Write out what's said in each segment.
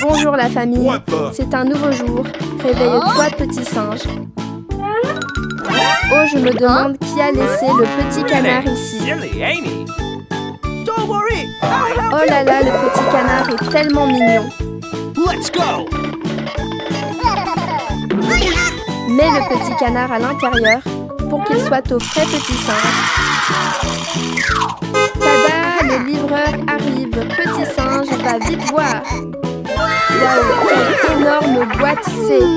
Bonjour la famille, c'est un nouveau jour. Réveille-toi petit singe. Oh, je me demande qui a laissé le petit canard ici. Oh là là, le petit canard est tellement mignon. Mets le petit canard à l'intérieur pour qu'il soit au frais petit singe. Tada, le livreur arrive. Petit singe va vite voir. Waouh, quelle énorme boîte c'est.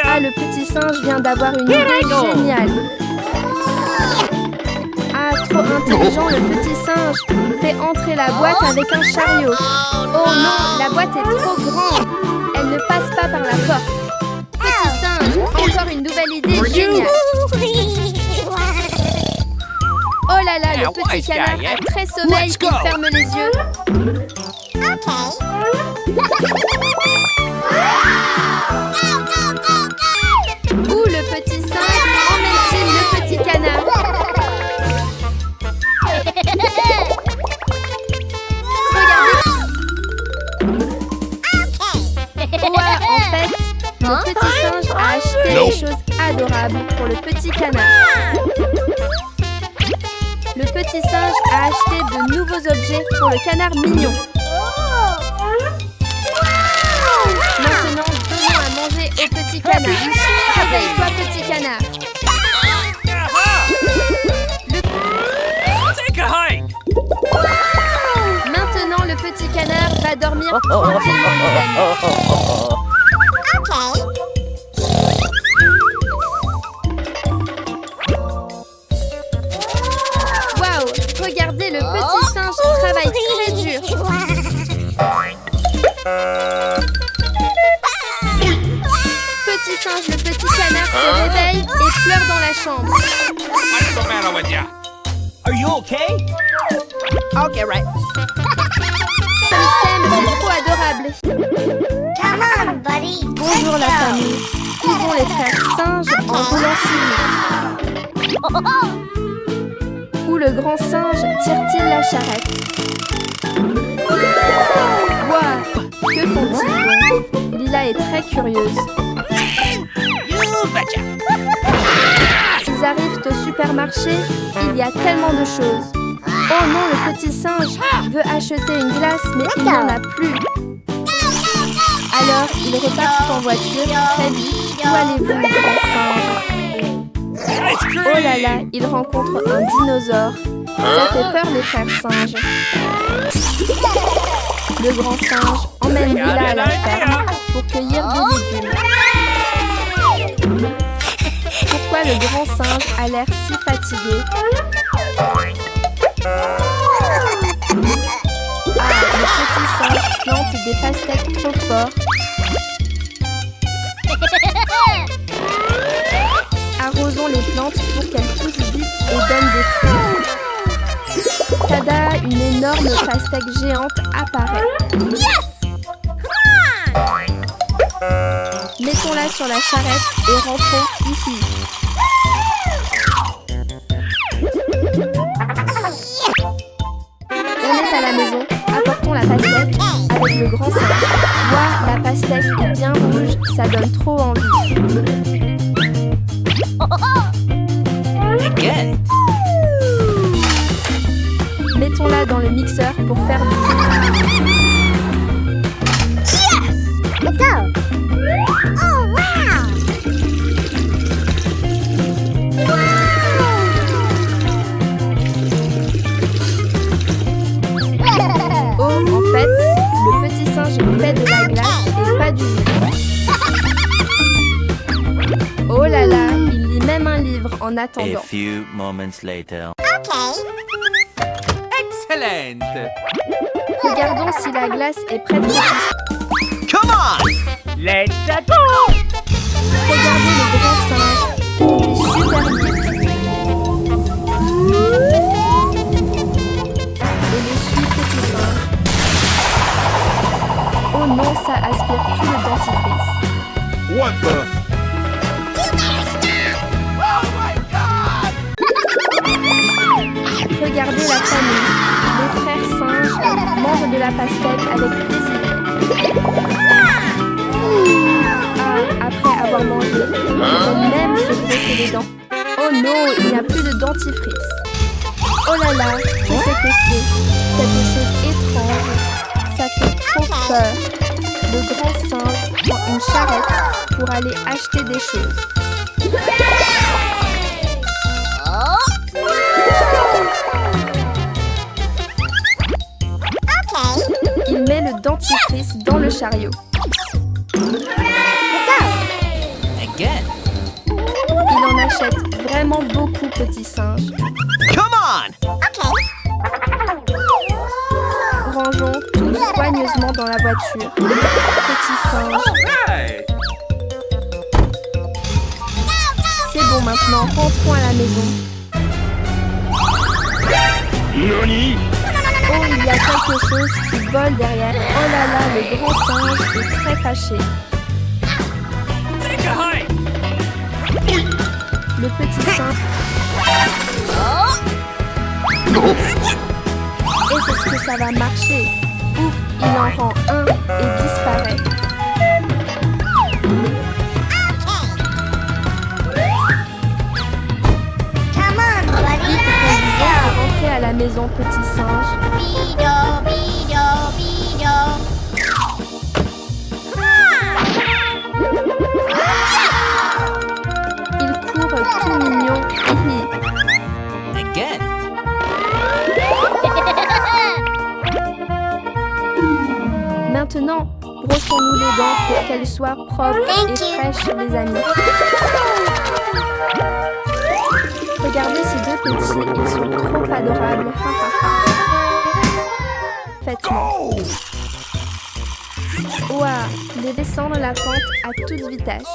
Ah, le petit singe vient d'avoir une idée géniale. Ah, trop intelligent, le petit singe fait entrer la boîte avec un chariot. Oh non, la boîte est trop grande. Elle ne passe pas par la porte. Petit singe, encore une nouvelle idée géniale. Oh là là, le petit canard a très sommeil, il ferme les yeux. Où le petit singe emmène-t-il le petit canard? Regardez. Ouais, en fait, le petit singe a acheté des choses adorables pour le petit canard. Le petit singe a acheté de nouveaux objets pour le canard mignon. Maintenant, donnons à manger au petit canard. Réveille-toi, petit canard. Maintenant, le petit canard va dormir tranquillement, les amis. Waouh, regardez, le petit singe travaille très dur. Petit singe, le petit canard se réveille et pleure dans la chambre. What's the matter with ya? Are you okay? Okay, right. Ils s'aiment, c'est trop adorable. Come on, buddy. Bonjour la famille. Où vont les frères singes en roulant si vite? Où le grand singe tire-t-il la charrette? Waouh, que font-ils donc? Lila est très curieuse. Ils arrivent au supermarché, il y a tellement de choses. Oh non, le petit singe veut acheter une glace, mais il n'en a plus. Alors, il repart en voiture très vite. Où allez-vous, le grand singe? Oh là là, il rencontre un dinosaure. Ça fait peur, les frères singes. Le grand singe emmène Lila à la ferme pour cueillir des légumes. Pourquoi le grand singe a l'air si fatigué? Ah, le petit singe plante des pastèques trop fort. Arrosons les plantes pour qu'elles poussent vite et donnent des fruits. Tada, une énorme pastèque géante apparaît. Yes! Mettons-la sur la charrette et rentrons ici. On est à la maison, apportons la pastèque avec le grand singe. Ouah, la pastèque est bien rouge, ça donne trop envie. Mettons-la dans le mixeur pour faire du thé. Let's go! Oh, wow! Oh, en fait, le petit singe fait de la glace et pas du jus. Oh là là, il lit même un livre en attendant. A few moments later. Okay. Excellent. Regardons si la glace est prête pour cuisson. Come on. Let's go. Regardez le grand singe, il est super vite. Et le suit petit singe. Oh non, ça aspire tout le dentifrice. What the? Oh my God! Regardez la famille. Les frères singes mangent de de la pastèque avec plaisir. Ah, après avoir mangé, ils vont même se brosser les dents. Oh non, il n'y a plus de dentifrice. Oh là là, je sais que c'est cette chose étrange. Ça fait trop peur. Le grand singe prend une charrette pour aller acheter des choses. Il met le dentifrice dans le chariot. Again. Il en achète vraiment beaucoup, petit singe. Come on. Rangeons tout soigneusement dans la voiture. Petit singe. Right. C'est bon maintenant, rentrons à la maison. Nani? Oh, il y a quelque chose qui vole derrière. Oh là là, le grand singe est très fâché. Take a hike. Le petit singe... Et c'est ce que ça va marcher. Ouf, il en rend un et disparaît. Come on, buddy. Vite, Let's conduisons go. pour rentrer à la maison, petit singe. Bido, bido, bido. Il court tout mignon. Again. Maintenant, brossons-nous les dents pour qu'elles soient propres Thank et you. fraîches, les amis. Regardez ces deux petits, ils sont trop adorables. Ha, ha, ha. Faites-moi. Ouah, de descendre la pente à toute vitesse.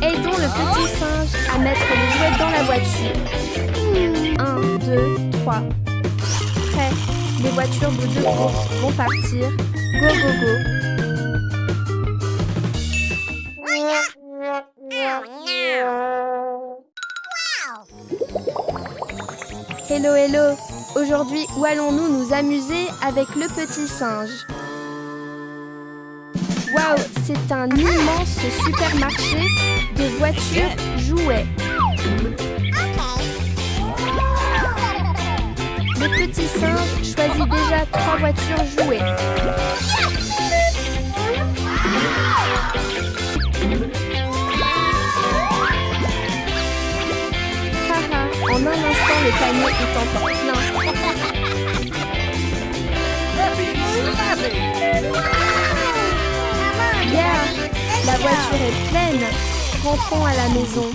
Aidons le petit singe à mettre les jouets dans la voiture. 1, 2, 3. Prêt. Les voitures de deux courses vont partir. Go, go, go. Hello, hello. Aujourd'hui, où allons-nous nous amuser avec le petit singe? Waouh, c'est un immense supermarché de voitures jouets. Le petit singe choisit déjà 3 voitures jouets. Haha, en un instant, le panier est encore plein. Yeah, la voiture est pleine. Rentrons à la maison.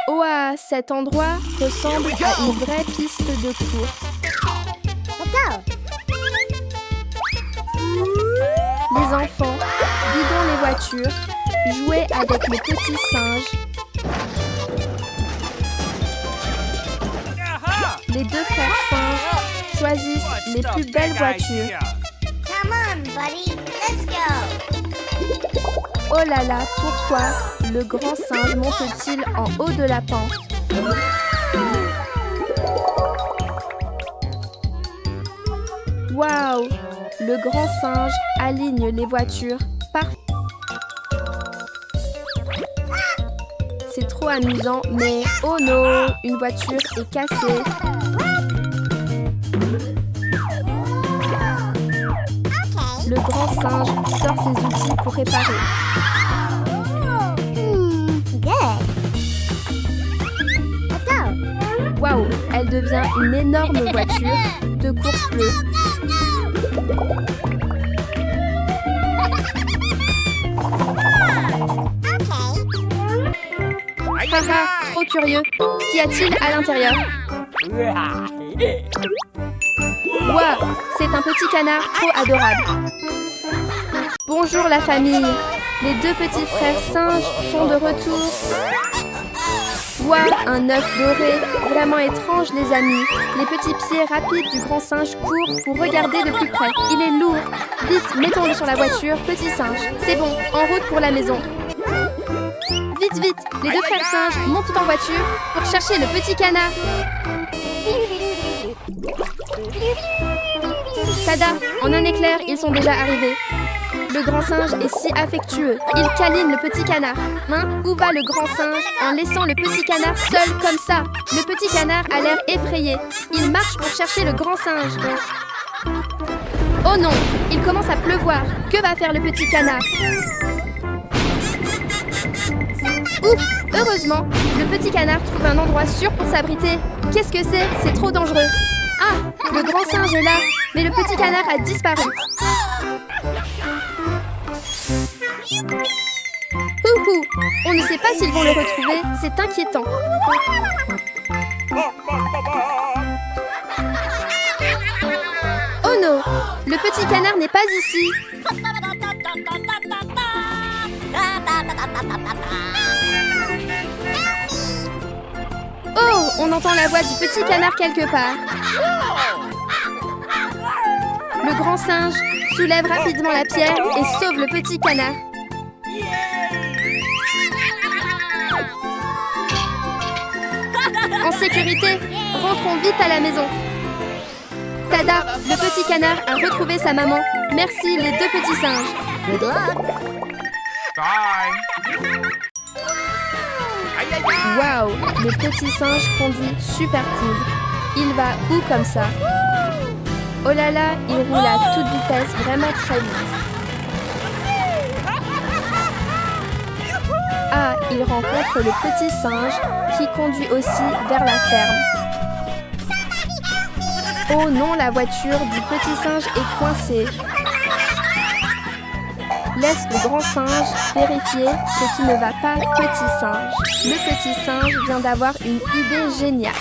Ouah, cet endroit ressemble à une vraie piste de course. Let's go. Les enfants, vidons les voitures, jouez avec le petit singe. Les deux frères singes choisissent les plus belles voitures. Come on, buddy. Let's go. Oh là là, pourquoi le grand singe monte-t-il en haut de la pente? Waouh! Le grand singe aligne les voitures parfaitement. C'est trop amusant, mais oh non, une voiture est cassée. Le grand singe sort ses outils pour réparer. Good. Let's go. Waouh, elle devient une énorme voiture de course bleue. Haha, trop curieux. Qu'y a-t-il à l'intérieur? Waouh, c'est un petit canard trop adorable. Bonjour la famille. Les deux petits frères singes sont de retour. Waouh, un œuf doré. Vraiment étrange les amis. Les petits pieds rapides du grand singe courent pour regarder de plus près. Il est lourd. Vite, mettons-le sur la voiture, petit singe. C'est bon, en route pour la maison. Vite, vite! Les deux frères singes montent en voiture pour chercher le petit canard. Tada! En un éclair, ils sont déjà arrivés. Le grand singe est si affectueux. Il câline le petit canard. Hein? Où va le grand singe en laissant le petit canard seul comme ça? Le petit canard a l'air effrayé. Il marche pour chercher le grand singe. Oh non! Il commence à pleuvoir. Que va faire le petit canard? Ouf! Heureusement, le petit canard trouve un endroit sûr pour s'abriter. Qu'est-ce que c'est? C'est trop dangereux. Ah! Le grand singe est là, mais le petit canard a disparu. Houhou! On ne sait pas s'ils vont le retrouver, c'est inquiétant. Oh non! Le petit canard n'est pas ici. Oh! On entend la voix du petit canard quelque part. Le grand singe soulève rapidement la pierre et sauve le petit canard. En sécurité, rentrons vite à la maison. Tada, le petit canard a retrouvé sa maman. Merci les deux petits singes. Good luck. Bye. Aïe, aïe, aïe. Waouh, le petit singe conduit super cool. Il va où comme ça? Oh là là, il roule à toute vitesse, vraiment très vite. Ah, il rencontre le petit singe qui conduit aussi vers la ferme. Oh non, la voiture du petit singe est coincée. Laisse le grand singe vérifier ce qui ne va pas, petit singe. Le petit singe vient d'avoir une idée géniale.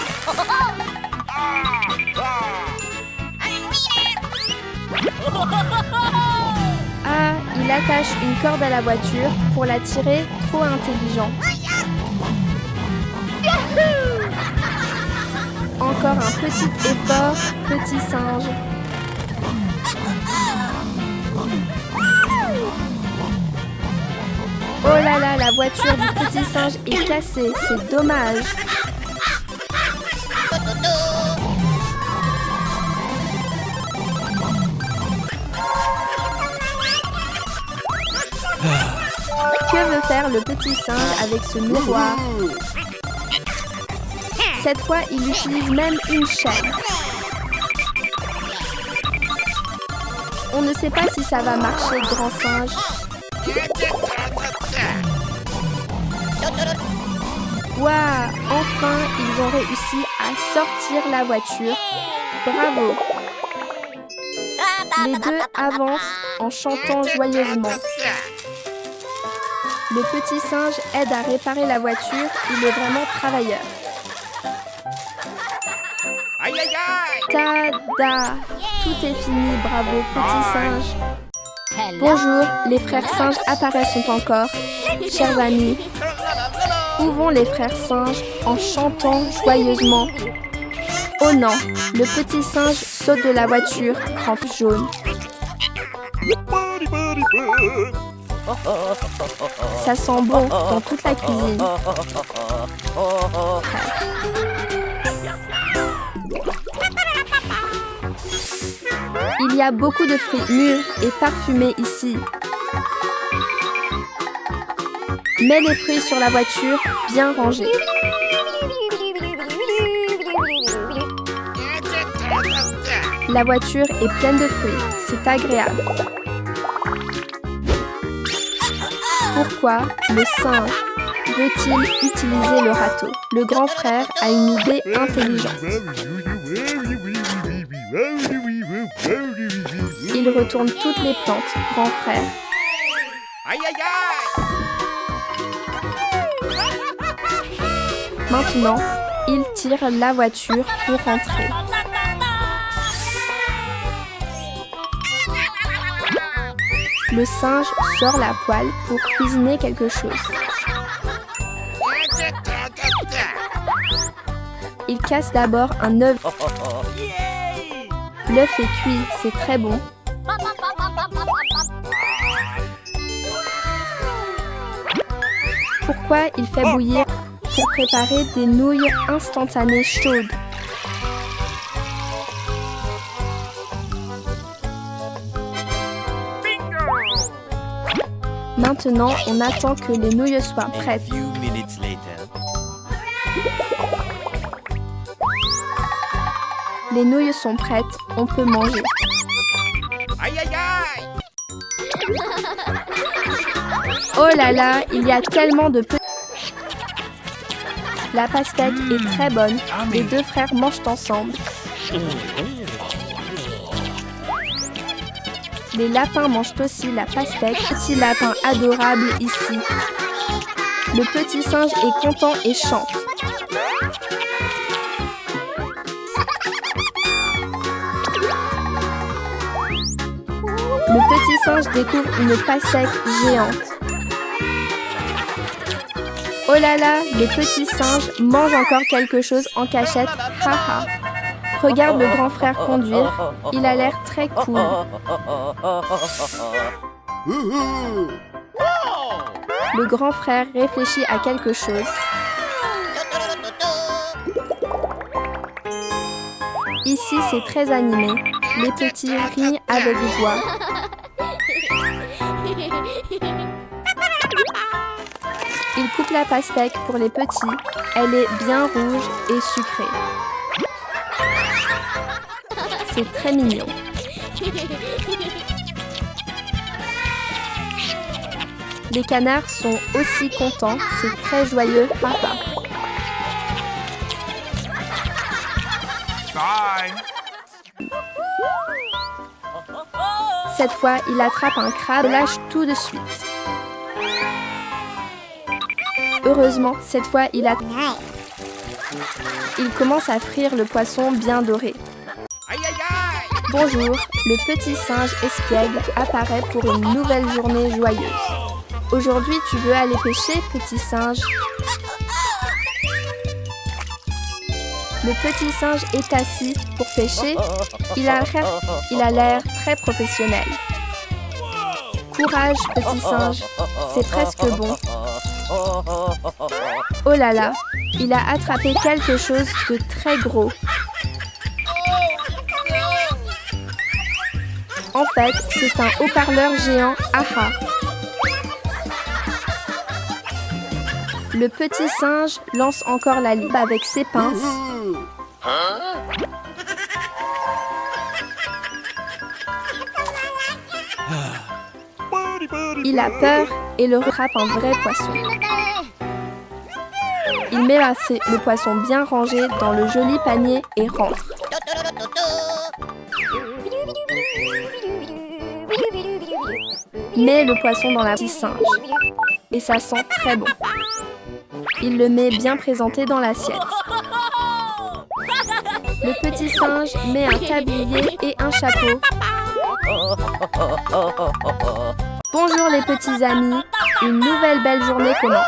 Ah, il attache une corde à la voiture pour la tirer, trop intelligent. Encore un petit effort, petit singe. Oh là là, la voiture du petit singe est cassée, c'est dommage. Que veut faire le petit singe avec ce miroir? Cette fois, il utilise même une chaîne. On ne sait pas si ça va marcher, grand singe. Waouh! Enfin, ils ont réussi à sortir la voiture. Bravo! Les deux avancent en chantant joyeusement. Le petit singe aide à réparer la voiture. Il est vraiment travailleur. Aïe, aïe, aïe. Tada! Tout est fini, bravo, petit singe. Bonjour, les frères singes apparaissent encore. Chers amis, où vont les frères singes en chantant joyeusement? Oh non, le petit singe saute de la voiture, crampe jaune. Ça sent bon dans toute la cuisine. Il y a beaucoup de fruits mûrs et parfumés ici. Mets les fruits sur la voiture, bien rangés. La voiture est pleine de fruits, c'est agréable. Pourquoi le singe veut-il utiliser le râteau? Le grand frère a une idée intelligente. Il retourne toutes les plantes, grand frère. Aïe, aïe, aïe. Maintenant, il tire la voiture pour rentrer. Le singe sort la poêle pour cuisiner quelque chose. Il casse d'abord un œuf. L'œuf est cuit, c'est très bon. quoi il fait bouillir pour préparer des nouilles instantanées chaudes. Maintenant, on attend que les nouilles soient A prêtes. few minutes later. Les nouilles sont prêtes, on peut manger. Aïe, aïe, aïe! Oh là là, il y a tellement de petits... La pastèque est très bonne. Les deux frères mangent ensemble. Les lapins mangent aussi la pastèque. Petit lapin adorable ici. Le petit singe est content et chante. Le petit singe découvre une pastèque géante. Oh là là, le petit singe mange encore quelque chose en cachette. Haha. Regarde le grand frère conduire. Il a l'air très cool. Le grand frère réfléchit à quelque chose. Ici, c'est très animé. Les petits rient avec joie. Il coupe la pastèque pour les petits. Elle est bien rouge et sucrée. C'est très mignon. Les canards sont aussi contents. C'est très joyeux. Papa. Bye! Cette fois, il attrape un crabe et lâche tout de suite. Heureusement, cette fois, il commence à frire le poisson bien doré. Aïe, aïe, aïe! Bonjour, le petit singe espiègle apparaît pour une nouvelle journée joyeuse. Aujourd'hui, tu veux aller pêcher, petit singe? Le petit singe est assis pour pêcher. Il a l'air très professionnel. Courage, petit singe, c'est presque bon. Oh là là, il a attrapé quelque chose de très gros. En fait, c'est un haut-parleur géant AHA. Le petit singe lance encore la ligne avec ses pinces. Il a peur et le rattrape un vrai poisson. Il met le poisson bien rangé dans le joli panier et rentre. Met le poisson dans la petite singe et ça sent très bon. Il le met bien présenté dans l'assiette. Le petit singe met un tablier et un chapeau. Bonjour les petits amis, une nouvelle belle journée commence.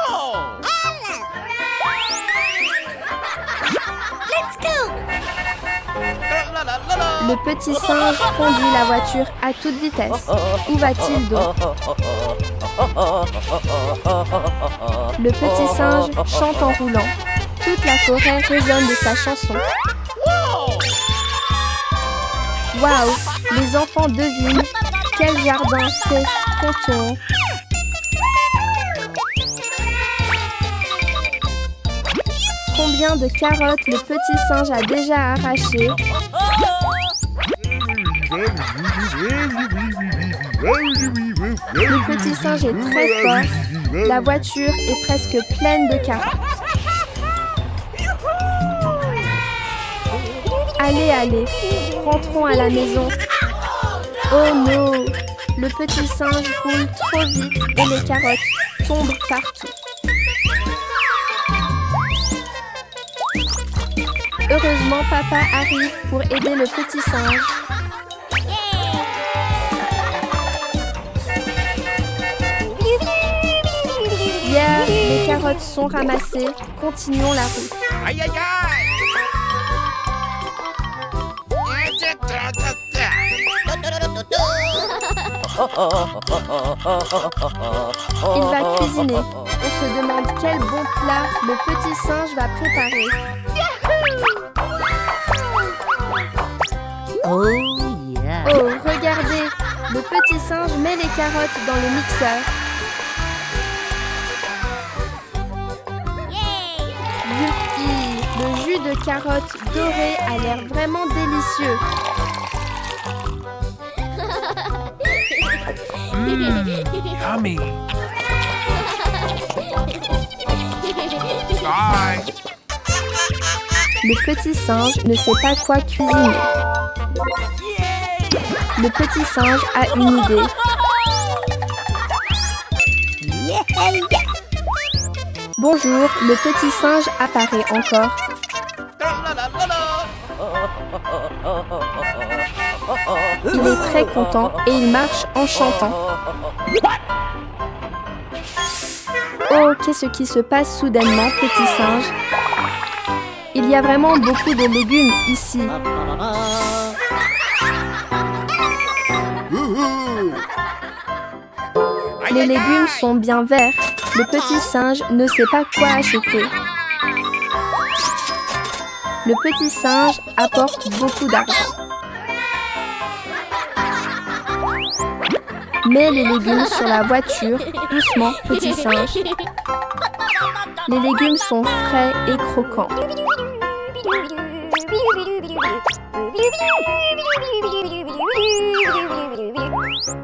Le petit singe conduit la voiture à toute vitesse. Où va-t-il donc? Le petit singe chante en roulant. Toute la forêt résonne de sa chanson. Waouh! Les enfants devinent quel jardin c'est. Comptons. Combien de carottes le petit singe a déjà arrachées? Le petit singe est très fort. La voiture est presque pleine de carottes. Allez, allez, rentrons à la maison. Oh non! Le petit singe roule trop vite et les carottes tombent partout. Heureusement, papa arrive pour aider le petit singe. Yeah, les carottes sont ramassées. Continuons la route. Aïe, aïe, aïe! Il va cuisiner. On se demande quel bon plat le petit singe va préparer. Oh yeah. Oh, regardez, le petit singe met les carottes dans le mixeur. Youpi, le jus de carotte doré a l'air vraiment délicieux. Yummy. Bye. Le petit singe ne sait pas quoi cuisiner. Le petit singe a une idée. Bonjour, le petit singe apparaît encore. Il est très content et il marche en chantant. Oh, qu'est-ce qui se passe soudainement, petit singe? Il y a vraiment beaucoup de légumes ici. Les légumes sont bien verts. Le petit singe ne sait pas quoi acheter. Le petit singe apporte beaucoup d'argent. Mets les légumes sur la voiture, doucement, petit singe. Les légumes sont frais et croquants.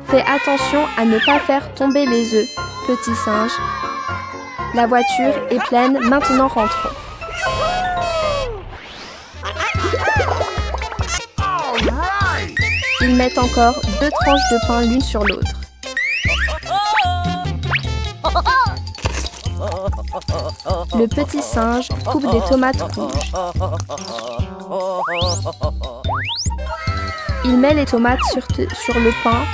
Fais attention à ne pas faire tomber les œufs, petit singe. La voiture est pleine, maintenant rentrons. Ils mettent encore 2 tranches de pain l'une sur l'autre. Le petit singe coupe des tomates rouges. Il met les tomates sur le pain.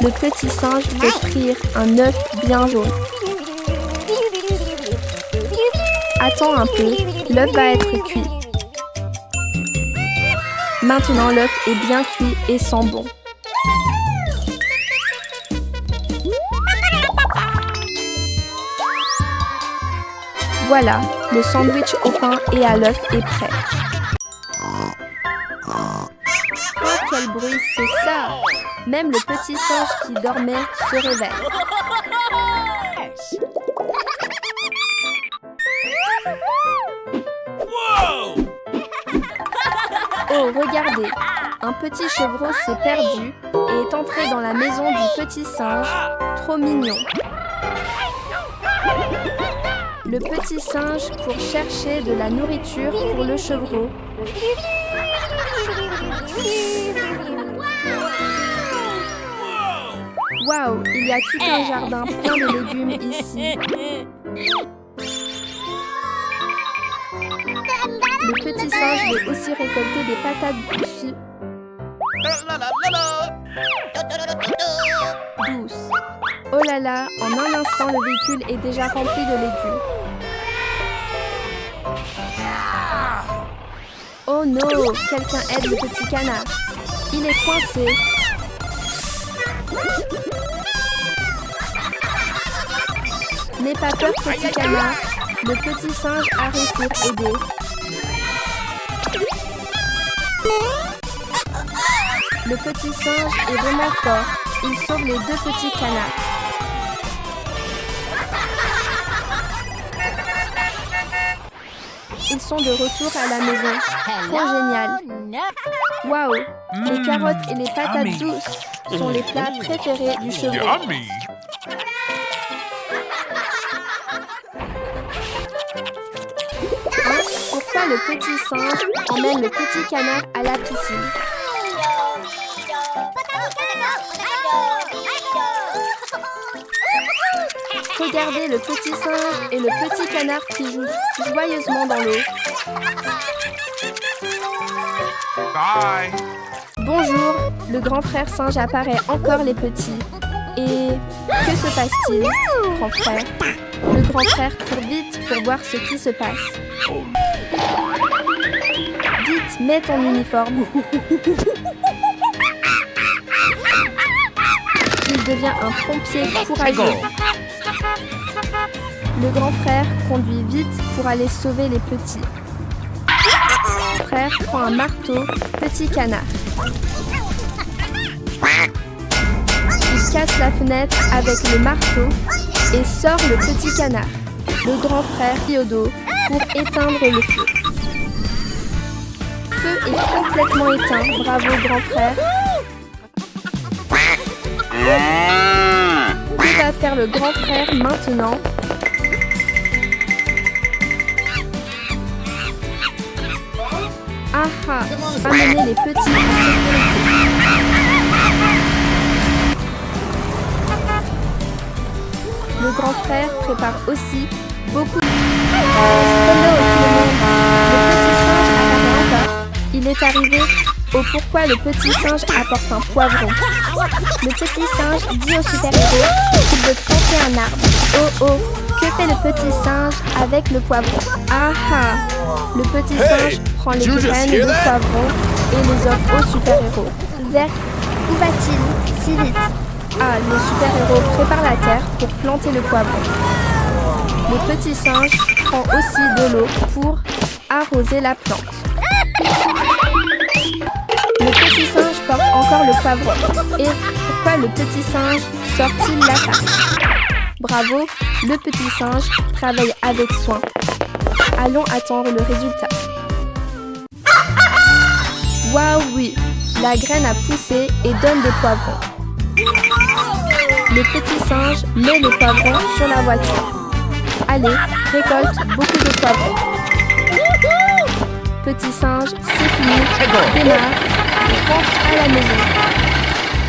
Le petit singe fait frire un œuf bien jaune. Attends un peu, l'œuf va être cuit. Maintenant l'œuf est bien cuit et sent bon. Voilà, le sandwich au pain et à l'œuf est prêt. Oh, quel bruit, c'est ça! Même le petit singe qui dormait se réveille. Oh, regardez! Un petit chevreau s'est perdu et est entré dans la maison du petit singe. Trop mignon! Le petit singe court chercher de la nourriture pour le chevreau. Waouh, il y a tout un jardin plein de légumes ici. Le petit singe veut aussi récolter des patates douces. Oh là là, en un instant, le véhicule est déjà rempli de légumes. Oh non, quelqu'un aide le petit canard. Il est coincé. N'aie pas peur, petit canard. Le petit singe arrive pour aider. Le petit singe est vraiment fort. Il sauve les 2 petits canards. Ils sont de retour à la maison. Trop génial. Waouh, les carottes et les patates douces sont les plats préférés du chevreau. Yummy. Pourquoi le petit singe emmène le petit canard à la piscine? Regardez le petit singe et le petit canard qui jouent joyeusement dans l'eau. Bye. Bonjour, le grand frère singe apparaît encore les petits. Et que se passe-t-il, grand frère? Le grand frère court vite pour voir ce qui se passe. Vite, mets ton uniforme. Il devient un pompier courageux. Le grand frère conduit vite pour aller sauver les petits. Le frère prend un marteau, petit canard. Il casse la fenêtre avec le marteau et sort le petit canard. Le grand frère crie au dos pour éteindre le feu. Le feu est complètement éteint. Bravo grand frère. Que va faire le grand frère maintenant? Ah, amener les petits en sécurité. Le grand frère prépare aussi beaucoup de... Hello tout le monde. Le petit singe apparaît encore. Il est arrivé au pourquoi le petit singe apporte un poivron. Le petit singe dit au super-héros qu'il veut planter un arbre. Oh oh, que fait le petit singe avec le poivron? Ah ah, le petit singe prend les graines de poivron et les offre au super-héros. Vers où va-t-il si vite? Ah, le super-héros prépare la terre pour planter le poivron. Le petit singe prend aussi de l'eau pour arroser la plante. Le petit singe porte encore le poivron. Et pourquoi le petit singe sort-il la tâche? Bravo, le petit singe travaille avec soin. Allons attendre le résultat. Waouh, oui, la graine a poussé et donne des poivrons. Le petit singe met les poivrons sur la voiture. Allez, récolte beaucoup de poivrons. Petit singe, c'est fini, démarre, rentre à la maison.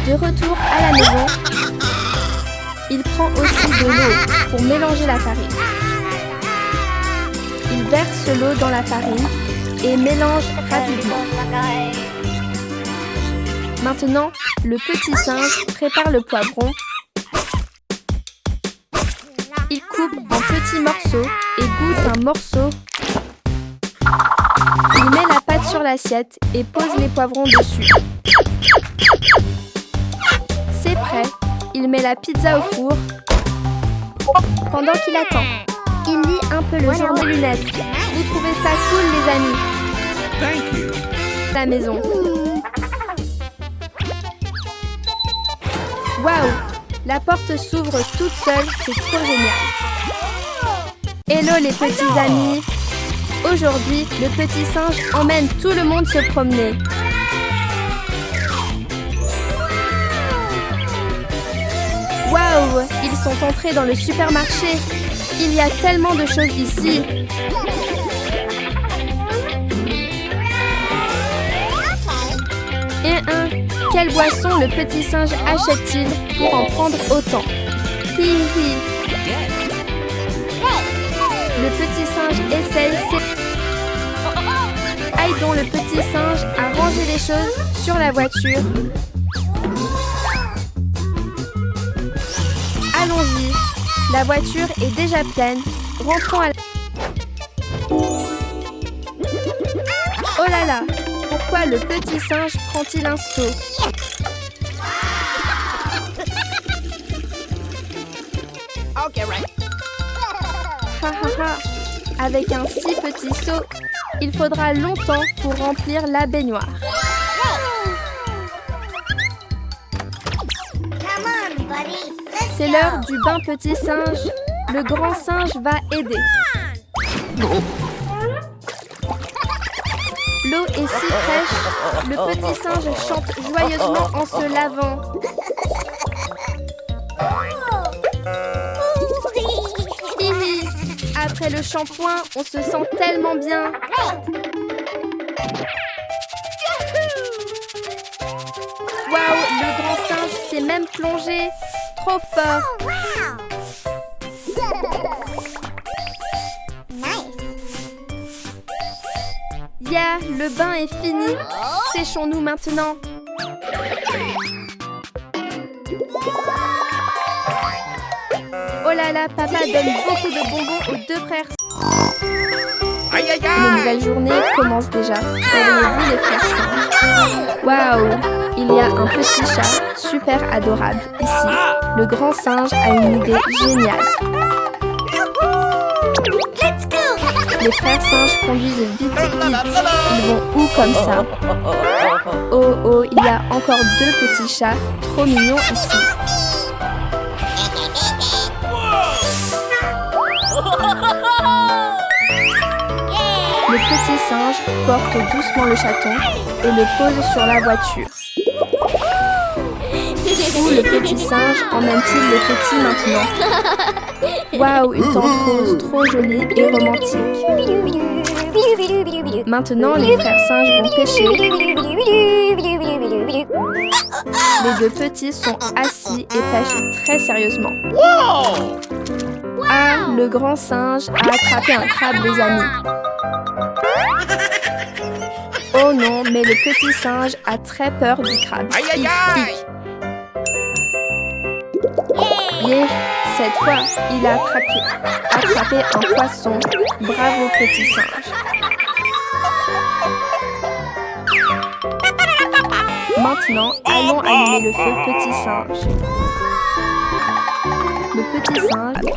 De retour à la maison, il prend aussi de l'eau pour mélanger la farine. Il verse l'eau dans la farine et mélange rapidement. Maintenant, le petit singe prépare le poivron. Il coupe en petits morceaux et goûte un morceau. Il met la pâte sur l'assiette et pose les poivrons dessus. C'est prêt. Il met la pizza au four. Pendant qu'il attend, il lit un peu le journal des lunettes. Vous trouvez ça cool, les amis? Thank you. La maison. Waouh! La porte s'ouvre toute seule, c'est trop génial. Hello les petits amis! Aujourd'hui, le petit singe emmène tout le monde se promener. Waouh! Ils sont entrés dans le supermarché. Il y a tellement de choses ici. Quelle boisson le petit singe achète-t-il pour en prendre autant? Hi hi. Le petit singe essaye. Aidons le petit singe à ranger les choses sur la voiture. Allons-y. La voiture est déjà pleine. Rentrons à la... Oh là là! Pourquoi le petit singe prend-il un seau? Okay, right. Ha ha ha! Avec un si petit seau, il faudra longtemps pour remplir la baignoire. C'est l'heure du bain petit singe. Le grand singe va aider. L'eau est si fraîche, le petit singe chante joyeusement en se lavant. Hihi, après le shampoing, on se sent tellement bien. Waouh, le grand singe s'est même plongé. Trop fort. Yeah, le bain est fini. Séchons-nous maintenant. Oh là là, papa donne beaucoup de bonbons aux deux frères. Aïe, Une nouvelle journée commence déjà. Réveillez-vous les frères singes. Waouh! Il y a un petit chat super adorable ici. Le grand singe a une idée géniale. Let's go! Les frères singes conduisent vite, vite. Ils vont où comme ça? Oh, oh, il y a encore 2 petits chats trop mignons ici. Le petit singe porte doucement le chaton et le pose sur la voiture. Où le petit singe emmène-t-il le petit maintenant? Waouh, une tente rose trop jolie et romantique. Maintenant, les frères singes vont pêcher. Les 2 petits sont assis et pêchent très sérieusement. Ah, le grand singe a attrapé un crabe, les amis. Oh non, mais le petit singe a très peur du crabe. Aïe, aïe, aïe! Yeah, cette fois, il a attrapé un poisson. Bravo, petit singe. Maintenant, allons allumer le feu, petit singe. Le petit singe.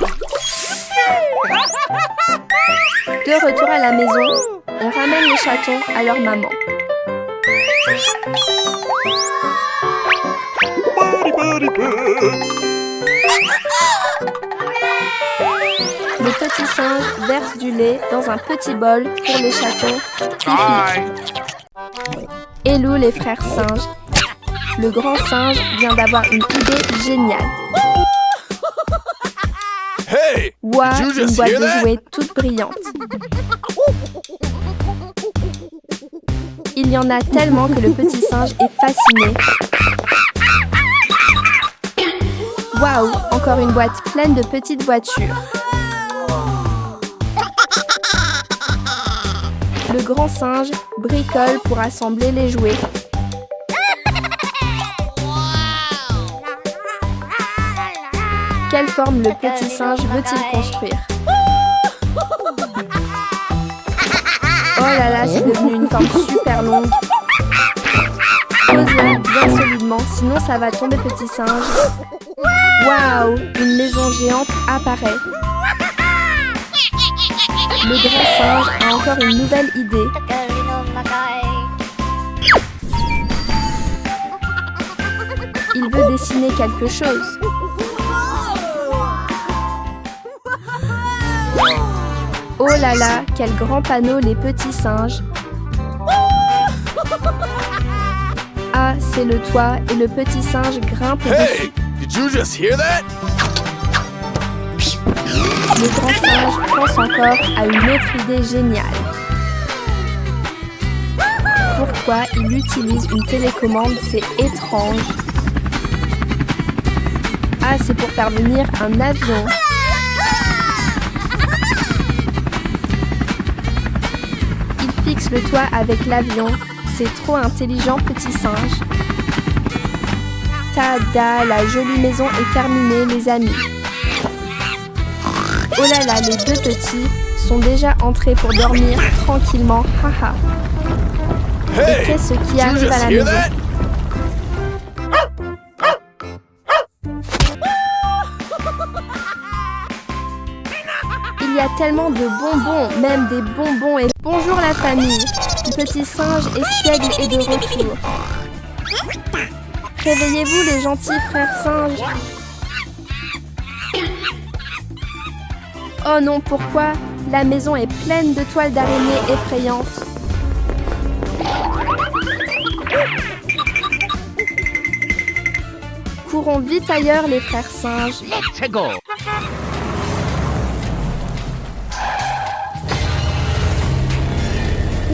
De retour à la maison, on ramène les chatons à leur maman. Le petit singe verse du lait dans un petit bol pour les chatons. Hello les frères singes. Le grand singe vient d'avoir une idée géniale. Hey! Ouah, Did you une just boîte hear de that? jouets toute brillante. Il y en a tellement que le petit singe est fasciné. Waouh, encore une boîte pleine de petites voitures. Le grand singe bricole pour assembler les jouets. Quelle forme le petit singe veut-il construire? Oh là là, c'est devenu une forme super longue. Pose-la bien solidement, sinon ça va tomber, petit singe. Waouh, une maison géante apparaît. Le grand singe a encore une nouvelle idée. Il veut dessiner quelque chose. Oh là là, quel grand panneau, les petits singes. Ah, c'est le toit et le petit singe grimpe dessus. Hey! Did you just hear that? Le grand singe pense encore à une autre idée géniale. Pourquoi il utilise une télécommande? C'est étrange. Ah, c'est pour faire venir un avion. Il fixe le toit avec l'avion. C'est trop intelligent, petit singe. Tada, la jolie maison est terminée, les amis. Oh là là, les 2 petits sont déjà entrés pour dormir tranquillement. Haha. Et Hey! qu'est-ce qui Did you arrive à just la hear maison? that? Il y a tellement de bonbons, même des bonbons et... Bonjour la famille. Le petit singe espiègle est de retour. Réveillez-vous les gentils frères singes. Oh non, pourquoi? La maison est pleine de toiles d'araignée effrayantes. Courons vite ailleurs les frères singes. Let's go!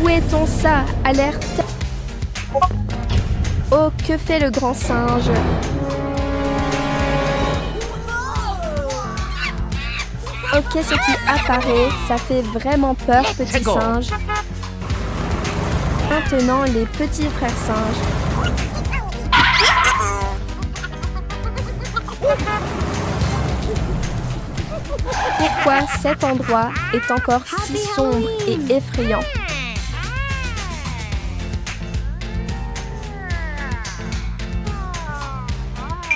Où est-on ça? Alerte! Oh, que fait le grand singe? Oh, qu'est-ce qui apparaît? Ça fait vraiment peur, petit singe. Maintenant, les petits frères singes. Pour pourquoi cet endroit est encore si sombre et effrayant.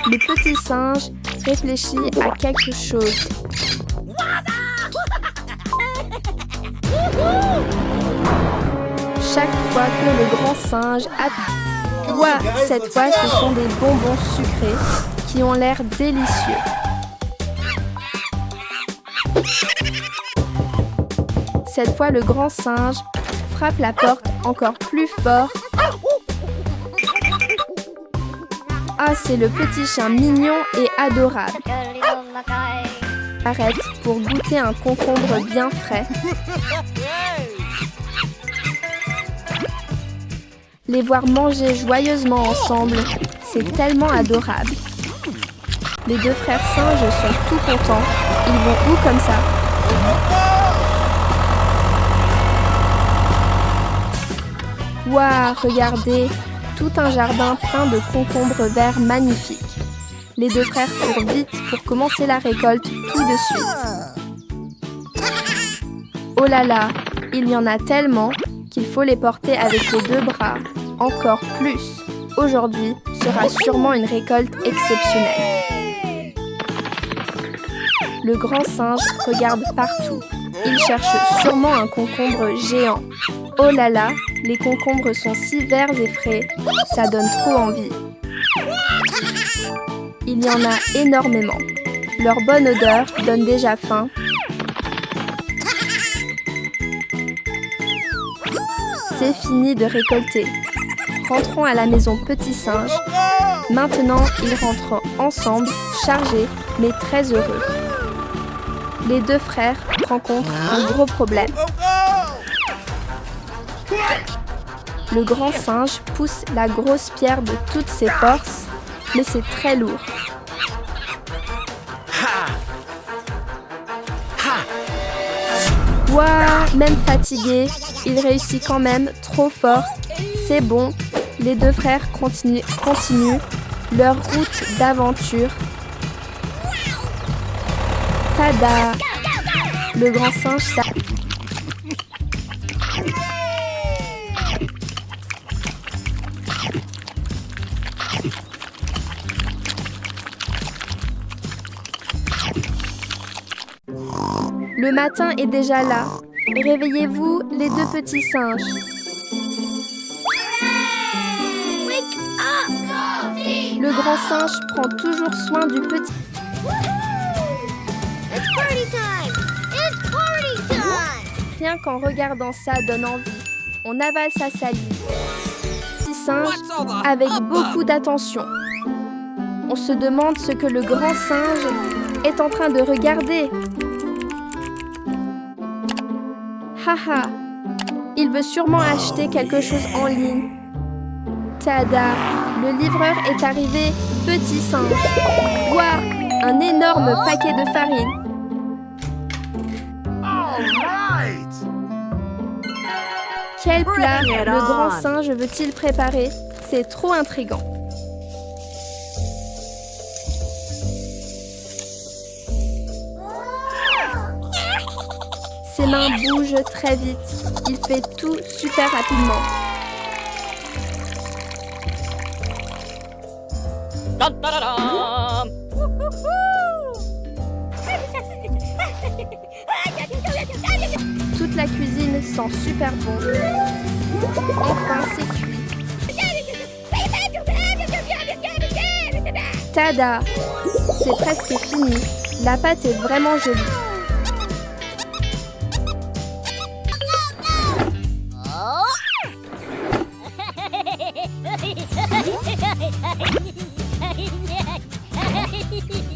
Le petit singe réfléchit à quelque chose. Chaque fois que le grand singe aboie, cette fois ce sont des bonbons sucrés qui ont l'air délicieux. Cette fois le grand singe frappe la porte encore plus fort. Ah, c'est le petit chien mignon et adorable. Arrête pour goûter un concombre bien frais. Les voir manger joyeusement ensemble, c'est tellement adorable. Les deux frères singes sont tout contents. Ils vont où comme ça? Waouh, regardez, tout un jardin plein de concombres verts magnifiques. Les deux frères courent vite pour commencer la récolte tout de suite. Oh là là, il y en a tellement qu'il faut les porter avec les deux bras. Encore plus. Aujourd'hui sera sûrement une récolte exceptionnelle. Le grand singe regarde partout. Il cherche sûrement un concombre géant. Oh là là, les concombres sont si verts et frais, ça donne trop envie. Il y en a énormément. Leur bonne odeur donne déjà faim. C'est fini de récolter. Rentrons à la maison petit singe. Maintenant, ils rentrent ensemble, chargés, mais très heureux. Les deux frères rencontrent un gros problème. Le grand singe pousse la grosse pierre de toutes ses forces, mais c'est très lourd. Ouah, même fatigué, il réussit quand même trop fort. C'est bon, les deux frères continuent leur route d'aventure. Tada! Le grand singe s'arrête. Le matin est déjà là. Réveillez-vous, les deux petits singes. Le grand singe prend toujours soin du petit. Rien qu'en regardant ça donne envie. On avale sa salive. Petit singe avec beaucoup d'attention. On se demande ce que le grand singe est en train de regarder. Haha, il veut sûrement acheter quelque chose en ligne. Tada, le livreur est arrivé, petit singe. Waouh, un énorme paquet de farine. Quel plat le grand singe veut-il préparer? C'est trop intriguant. Ses mains bougent très vite. Il fait tout super rapidement. Toute la cuisine sent super bon. Enfin, c'est cuit. Tada! C'est presque fini. La pâte est vraiment jolie.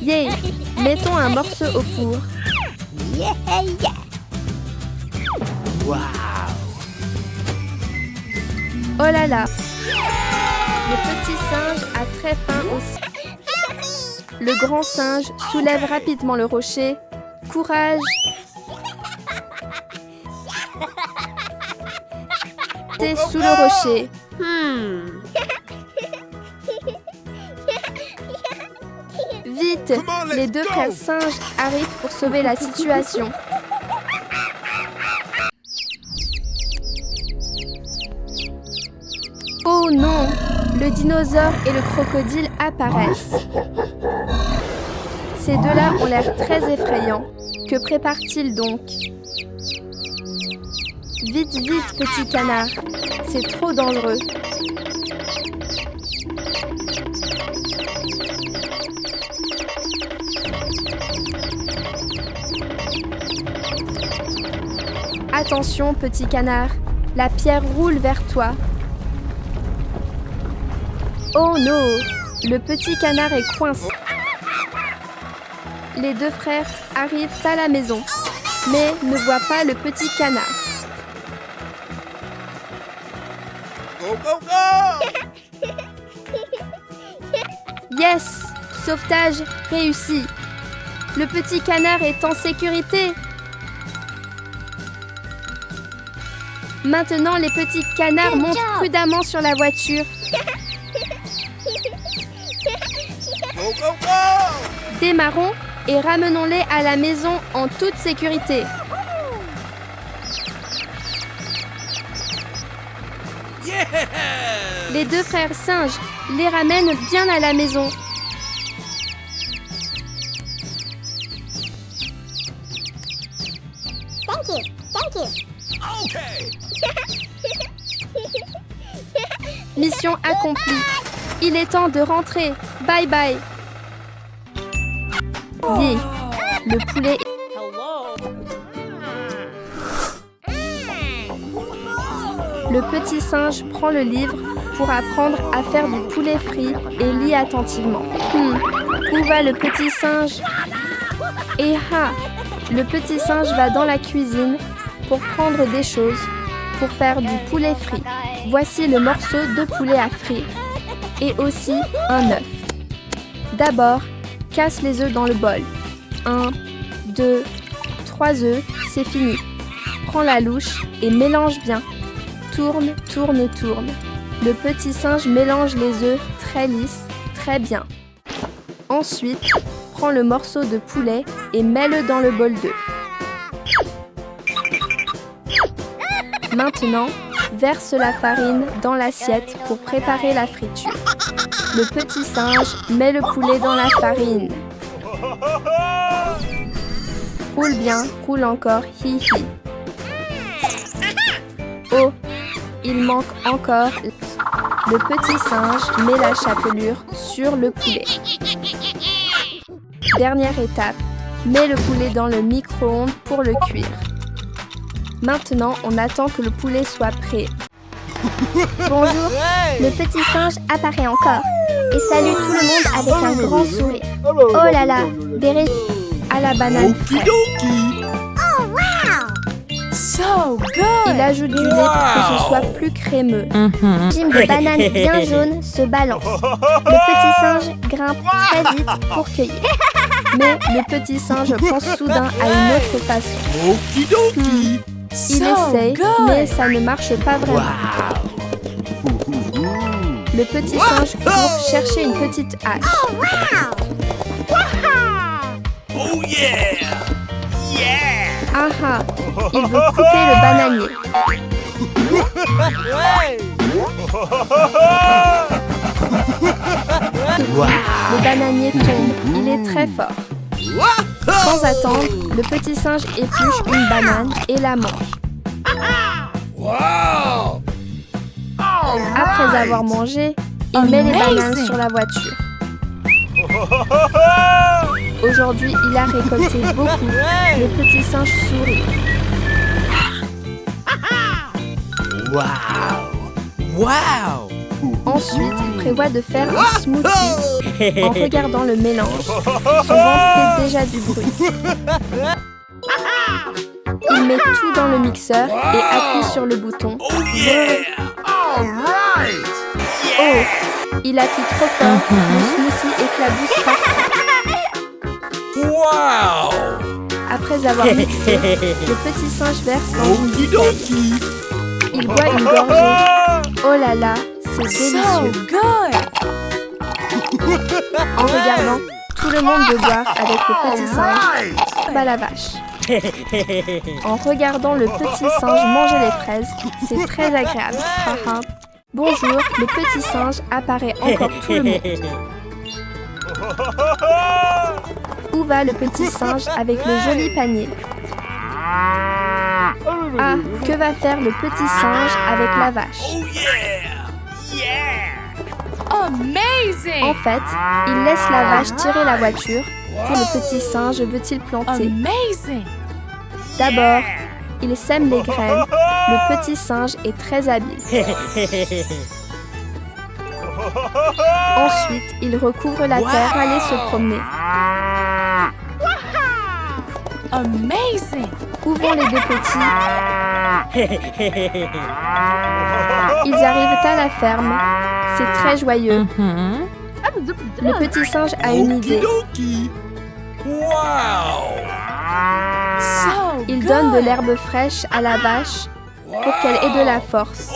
Yeah! Mettons un morceau au four. Wow. Oh là là! Le petit singe a très faim aussi. Le grand singe soulève rapidement le rocher. Courage! C'est sous le rocher. Vite! Vite, les deux frères singes arrivent pour sauver la situation. Oh non, le dinosaure et le crocodile apparaissent. Ces deux-là ont l'air très effrayants. Que prépare-t-il donc? Vite, vite, petit canard. C'est trop dangereux. Attention, petit canard. La pierre roule vers toi. Oh non! Le petit canard est coincé. Les deux frères arrivent à la maison, mais ne voient pas le petit canard. Go, go, go! Yes! Sauvetage réussi. Le petit canard est en sécurité. Maintenant, les petits canards montent prudemment sur la voiture. Go, go, go! Démarrons et ramenons-les à la maison en toute sécurité. Yeah! Les deux frères singes les ramènent bien à la maison. Thank you. Thank you. Okay! Mission accomplie. Il est temps de rentrer. Bye bye. Yeah. Le poulet. Le petit singe prend le livre pour apprendre à faire du poulet frit et lit attentivement. Où va le petit singe? Et le petit singe va dans la cuisine pour prendre des choses pour faire du poulet frit. Voici le morceau de poulet à frire et aussi un œuf. D'abord, casse les œufs dans le bol. 1, 2, 3 œufs, c'est fini. Prends la louche et mélange bien. Tourne, tourne, tourne. Le petit singe mélange les œufs très lisses, très bien. Ensuite, prends le morceau de poulet et mets-le dans le bol d'œufs. Maintenant, verse la farine dans l'assiette pour préparer la friture. Le petit singe met le poulet dans la farine. Roule bien, roule encore, hi hi. Oh, il manque encore. Le petit singe met la chapelure sur le poulet. Dernière étape, mets le poulet dans le micro-ondes pour le cuire. Maintenant, on attend que le poulet soit prêt. Bonjour, le petit singe apparaît encore et salue tout le monde avec un grand sourire. Oh là là, des ré... À la banane fraîche. Oh wow! So good! Il ajoute du lait pour que ce soit plus crémeux. Jim de banane bien jaune se balance. Le petit singe grimpe très vite pour cueillir. Mais le petit singe pense soudain à une autre façon. Okidoki! Il essaye, mais ça ne marche pas vraiment. Le petit singe court chercher une petite hache. Oh yeah! Yeah! Ah, il veut couper le bananier. Le bananier tombe, il est très fort. Sans attendre, le petit singe épluche une banane et la mange. Wow! Après avoir mangé, il met les bananes sur la voiture. Aujourd'hui, il a récolté beaucoup. Le petit singe sourit. Wow! Wow! Ensuite, il prévoit de faire un smoothie en regardant le mélange. Son ventre fait déjà du bruit. Il met tout dans le mixeur et appuie sur le bouton. Oh yeah! All right! Oh, il appuie trop fort, le smoothie éclabousse partout. Wow! Après avoir mixé, le petit singe verse dans une bouteille. Okidoki! Il boit une gorgée. Oh là là, c'est So délicieux. good! En regardant, Tout le monde veut boire avec le petit singe. Bah la vache. En regardant le petit singe manger les fraises, c'est très agréable. Haha. Bonjour, le petit singe apparaît encore tout le monde. Où va le petit singe avec le joli panier? Ah, que va faire le petit singe avec la vache? Amazing! En fait, il laisse la vache tirer la voiture que le petit singe veut-il planter. Amazing! D'abord, il sème les graines. Le petit singe est très habile. Ensuite, il recouvre la terre pour aller se promener. Amazing! Où vont les deux petits? Ils arrivent à la ferme. C'est très joyeux. Le petit singe a une idée. So Il donne de l'herbe fraîche à la vache pour qu'elle ait de la force.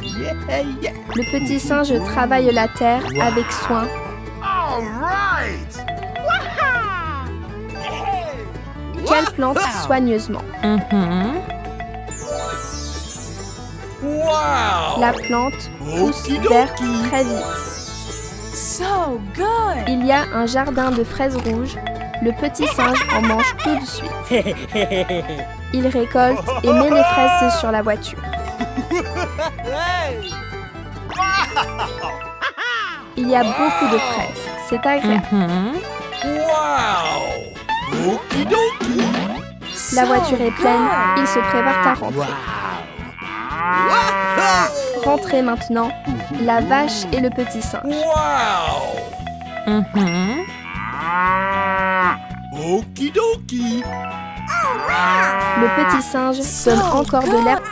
Le petit singe travaille la terre avec soin. Qu'elle plante soigneusement. La plante pousse verte très vite. So good! Il y a un jardin de fraises rouges. Le petit singe en mange tout de suite. Il récolte et met les fraises sur la voiture. Il y a beaucoup de fraises. C'est agréable. La voiture est pleine. Il se prépare à rentrer. Rentrez maintenant, la vache et le petit singe. Le petit singe donne encore de l'herbe.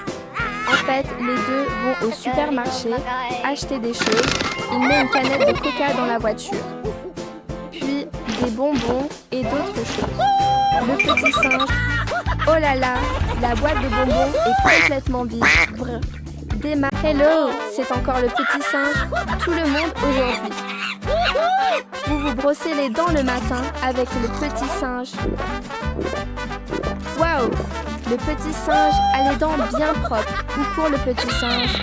En fait, les deux vont au supermarché acheter des choses. Il met une canette de coca dans la voiture. Puis des bonbons et d'autres choses. Le petit singe... Oh là là, la boîte de bonbons est complètement vide. Brr. Démarre. Hello, c'est encore le petit singe. Tout le monde aujourd'hui. Vous vous brossez les dents le matin avec le petit singe. Waouh, le petit singe a les dents bien propres. Où court le petit singe?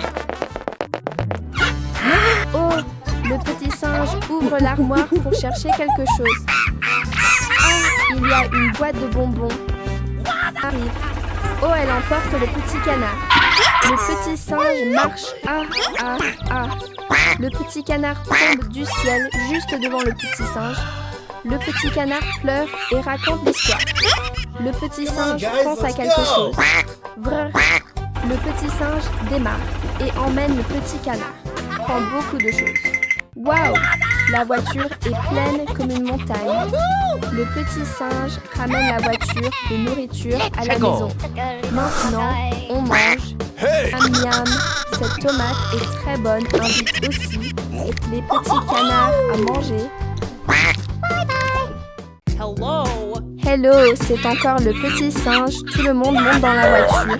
Oh, le petit singe ouvre l'armoire pour chercher quelque chose. Ah, il y a une boîte de bonbons. Arrive. Oh, elle emporte le petit canard. Le petit singe marche. Ah, ah, ah. Le petit canard tombe du ciel juste devant le petit singe. Le petit canard pleure et raconte l'histoire. Le petit singe pense à quelque chose. Vrr. Le petit singe démarre et emmène le petit canard. Prend beaucoup de choses. Waouh! La voiture est pleine comme une montagne. Le petit singe ramène la voiture de nourriture à la maison. Maintenant, on mange. Miam miam, cette tomate est très bonne, invite aussi les petits canards à manger. Hello, c'est encore le petit singe. Tout le monde monte dans la voiture.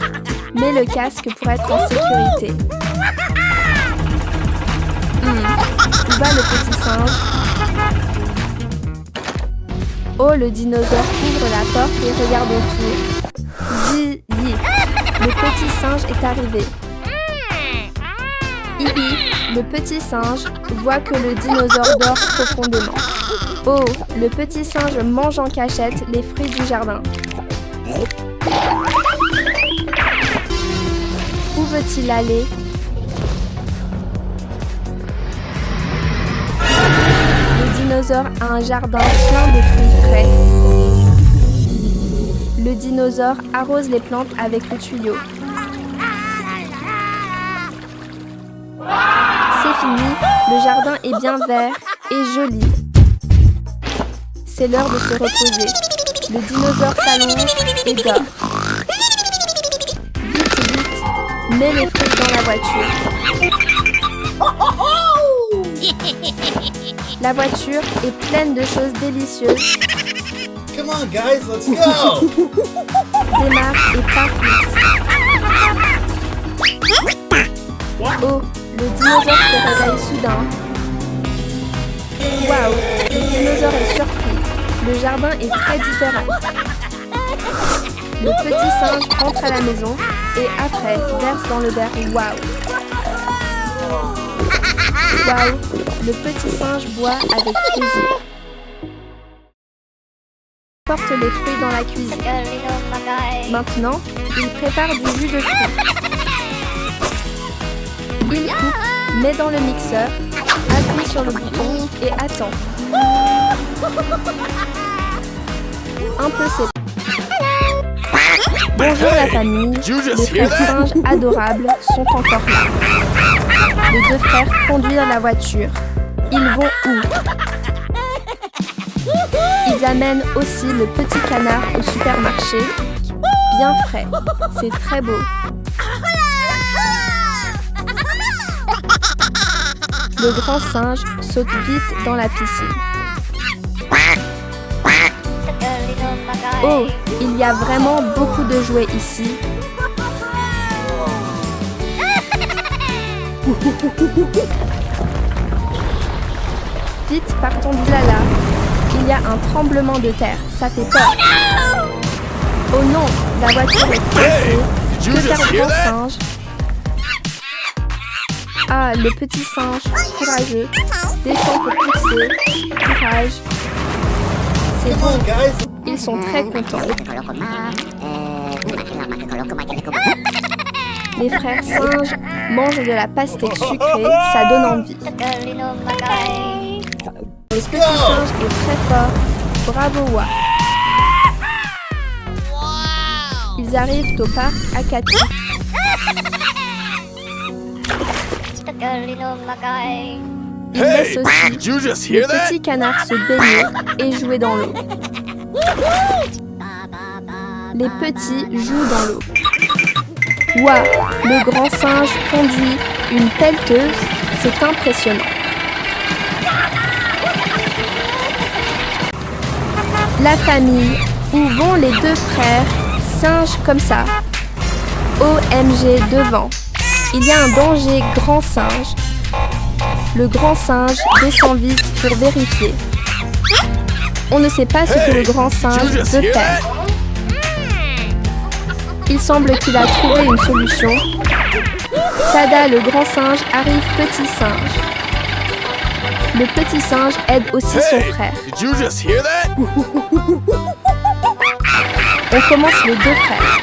Mets le casque pour être en sécurité. Où va le petit singe? Oh, le dinosaure ouvre la porte et regarde autour. Zi, yi. Le petit singe est arrivé. Hihi, le petit singe voit que le dinosaure dort profondément. Oh, le petit singe mange en cachette les fruits du jardin. Où veut-il aller? Le dinosaure a un jardin plein de fruits frais. Le dinosaure arrose les plantes avec le tuyau. C'est fini, le jardin est bien vert et joli. C'est l'heure de se reposer. Le dinosaure s'allonge et dort. Vite, vite, mets les fruits dans la voiture. La voiture est pleine de choses délicieuses. Come on, guys, let's go! Démarre et part vite. Oh, le dinosaure se réveille soudain. Waouh, le dinosaure est surpris. Le jardin est très différent. Le petit singe rentre à la maison et après verse dans le verre. Waouh! Waouh! Le petit singe boit avec plaisir. Porte les fruits dans la cuisine. Maintenant, il prépare du jus de fruits. Il coupe, met dans le mixeur, appuie sur le bouton et attend. Un peu c'est. Bonjour la famille, les frères singes adorables sont encore là. Les deux frères conduisent la voiture. Ils vont où? Ils amènent aussi le petit canard au supermarché. Bien frais, c'est très beau. Le grand singe saute vite dans la piscine. Oh, il y a vraiment beaucoup de jouets ici. Vite, partons de là. Il y a un tremblement de terre, ça fait peur. Oh non, la voiture est coincée. Que faire le grand singe? Ah, le petit singe, courageux, descend pour pousser. Courage. C'est bon, ils sont très contents. Les frères singes mangent de la pastèque sucrée, ça donne envie. Le petit singe est très fort, bravo Wa. Ils arrivent au parc Akati. Il laisse aussi le petit canard se baigner et jouer dans l'eau. Les petits jouent dans l'eau. Waouh, le grand singe conduit une pelleteuse, c'est impressionnant. La famille, où vont les deux frères singes comme ça? OMG devant. Il y a un danger, grand singe. Le grand singe descend vite pour vérifier. On ne sait pas ce que le grand singe veut faire. Il semble qu'il a trouvé une solution. Tada, le grand singe, arrive petit singe. Le petit singe aide aussi son frère. On commence les deux frères.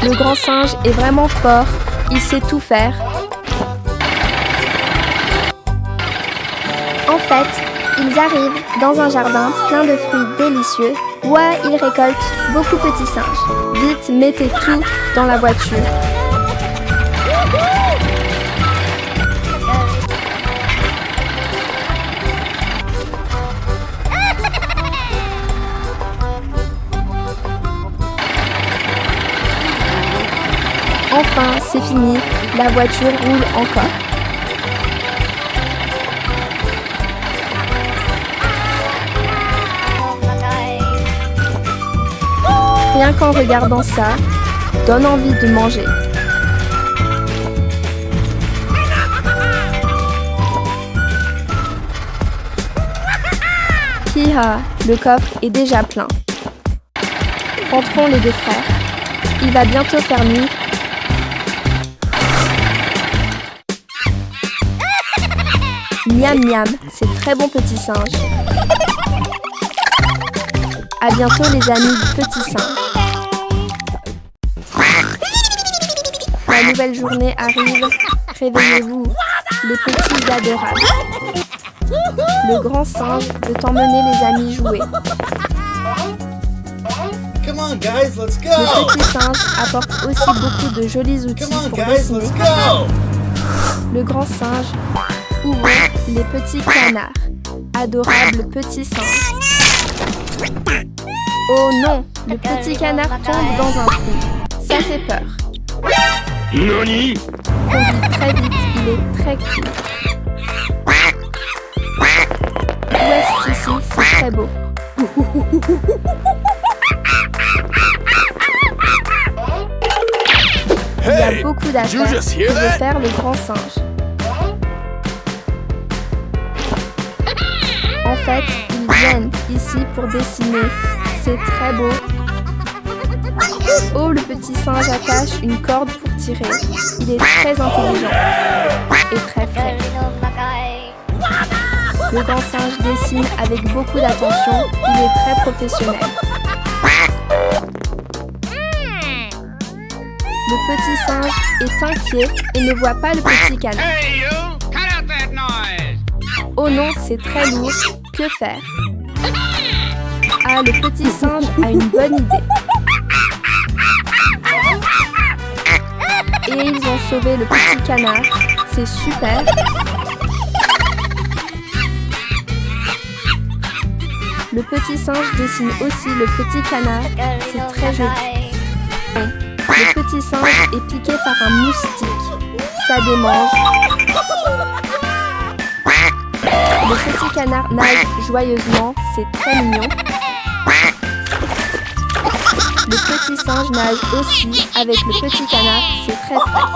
Le grand singe est vraiment fort, il sait tout faire. En fait, ils arrivent dans un jardin plein de fruits délicieux. Ouah, ils récoltent beaucoup de petits singes. Vite, mettez tout dans la voiture. Enfin, c'est fini, la voiture roule encore. Rien qu'en regardant ça, donne envie de manger. Hiha, le coffre est déjà plein. Rentrons les deux frères. Il va bientôt faire nuit. Miam miam, c'est très bon petit singe. À bientôt les amis du petit singe. La nouvelle journée arrive. Réveillez-vous, les petits adorables. Le grand singe veut emmener les amis jouer. Come on, guys, let's go. Le petit singe apporte aussi beaucoup de jolis outils Come on, pour guys, dessiner. let's go. Le grand singe ouvre les petits canards. Adorable petit singe. Oh non, le petit canard tombe dans un trou. Ça fait peur. Nani? Conduit très vite, il est très cool. Où est-ce ici? C'est très beau. Il y a beaucoup d'affaires que veut faire le grand singe. En fait, ils viennent ici pour dessiner. C'est très beau. Oh, le petit singe attache une corde pour tirer. Il est très intelligent et très frais. Le grand singe dessine avec beaucoup d'attention. Il est très professionnel. Le petit singe est inquiet et ne voit pas le petit canard. Oh non, c'est très lourd. Que faire? Ah, le petit singe a une bonne idée. Et ils ont sauvé le petit canard. C'est super. Le petit singe dessine aussi le petit canard. C'est très joli. Le petit singe est piqué par un moustique. Ça démange. Le petit canard nage joyeusement. C'est très mignon. Le petit singe nage aussi avec le petit canard. C'est très frais.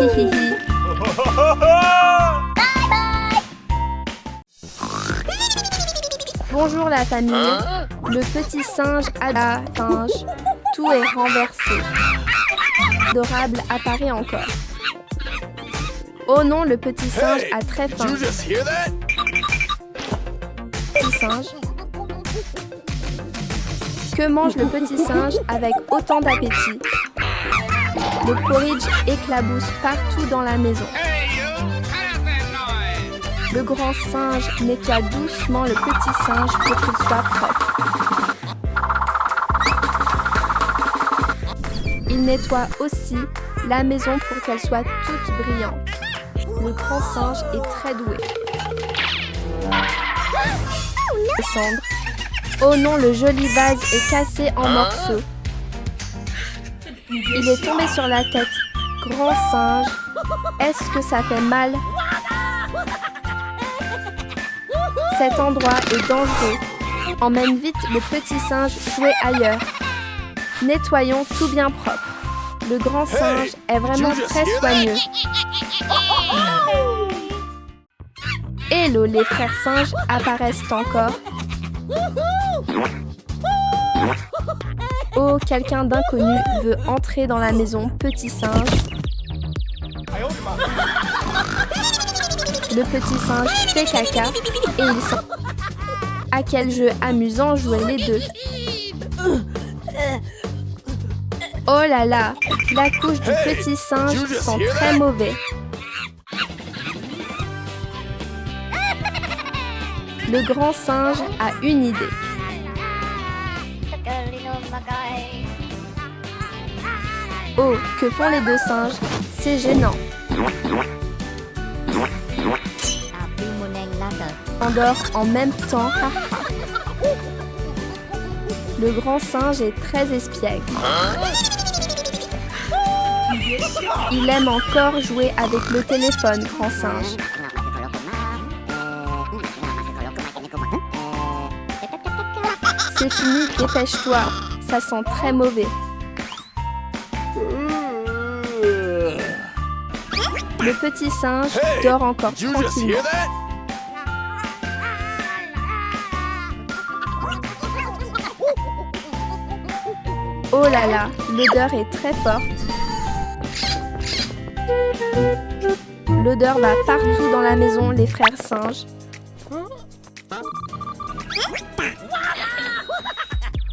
Hi hi hi. Bonjour la famille. Le petit singe a la singe. Tout est renversé. Adorable apparaît encore. Oh non, le petit singe a très faim. Petit singe. Que mange le petit singe avec autant d'appétit? Le porridge éclabousse partout dans la maison. Le grand singe nettoie doucement le petit singe pour qu'il soit propre. Il nettoie aussi la maison pour qu'elle soit toute brillante. Le grand singe est très doué. Descendre. Oh non, le joli vase est cassé en morceaux. Il est tombé sur la tête. Grand singe, est-ce que ça fait mal? Cet endroit est dangereux. Emmène vite le petit singe jouer ailleurs. Nettoyons tout bien propre. Le grand singe est vraiment très soigneux. Hello, les frères singes apparaissent encore. Oh, quelqu'un d'inconnu veut entrer dans la maison petit singe. Le petit singe fait caca et il sent. À quel jeu amusant jouer les deux. Oh là là, la couche du petit singe sent très mauvais. Le grand singe a une idée. Oh, que font les deux singes? C'est gênant. Endort en même temps. Le grand singe est très espiègle. Il aime encore jouer avec le téléphone, grand singe. C'est fini, dépêche-toi. Ça sent très mauvais. Le petit singe dort encore tranquillement. Oh là là, l'odeur est très forte. L'odeur va partout dans la maison, les frères singes.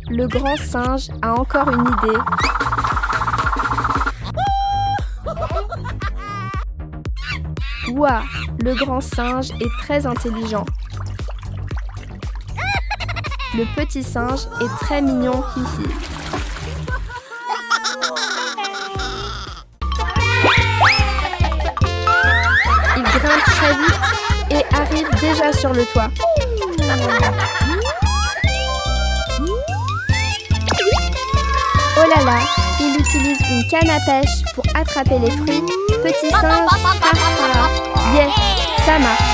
Le grand singe a encore une idée. Ouah, le grand singe est très intelligent. Le petit singe est très mignon, hihi. Il grimpe très vite et arrive déjà sur le toit. Oh là là, il utilise une canne à pêche pour attraper les fruits. Petit singe, yes, ça marche.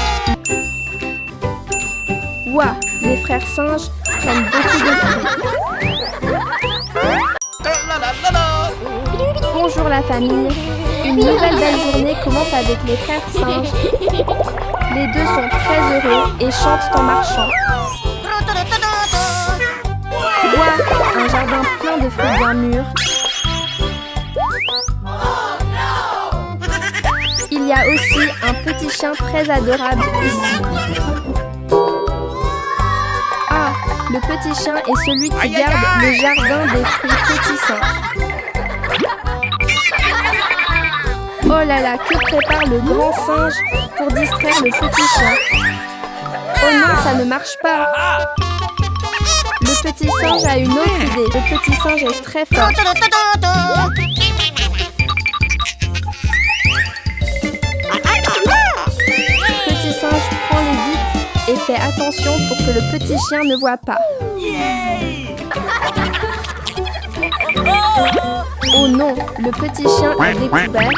Ouah, les frères singes prennent beaucoup de fruits. Bonjour la famille. Une nouvelle belle journée commence avec les frères singes. Les deux sont très heureux et chantent en marchant. Ouah, un jardin plein de fruits bien mûrs. Il y a aussi un petit chien très adorable ici. Ah, le petit chien est celui qui garde le jardin des fruits petits singes. Oh là là, que prépare le grand singe pour distraire le petit chien? Oh non, ça ne marche pas. Le petit singe a une autre idée. Le petit singe est très fort. Le petit singe prend les vites et fait attention pour que le petit chien ne voit pas. Oh non, le petit chien a découvert.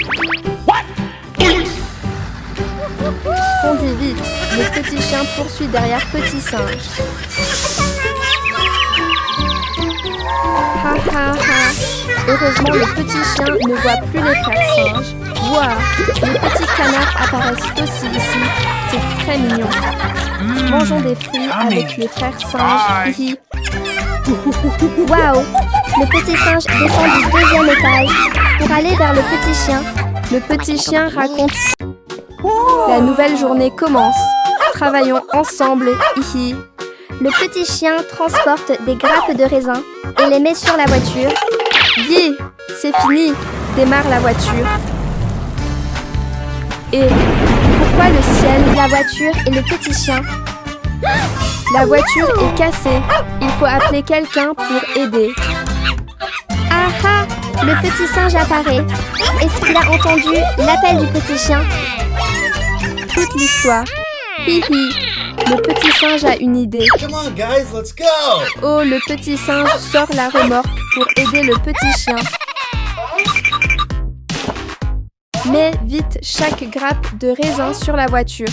Condis vite, le petit chien poursuit derrière petit singe. Ha ha ha. Heureusement, le petit chien ne voit plus les frères singes. Waouh, les petits canards apparaissent aussi ici. C'est très mignon. Mangeons des fruits avec les frères singes. Hihi. Waouh! Le petit singe descend du 2e étage pour aller vers le petit chien. Le petit chien raconte. La nouvelle journée commence. Travaillons ensemble. Hihi. Le petit chien transporte des grappes de raisin et les met sur la voiture. Yeah, c'est fini. Démarre la voiture. Et pourquoi le ciel? La voiture et le petit chien. La voiture est cassée. Il faut appeler quelqu'un pour aider. Ah ah! Le petit singe apparaît. Est-ce qu'il a entendu l'appel du petit chien? Toute l'histoire. Hihi. Le petit singe a une idée. Come on, guys, let's go! Oh, le petit singe sort la remorque pour aider le petit chien. Mets vite chaque grappe de raisin sur la voiture.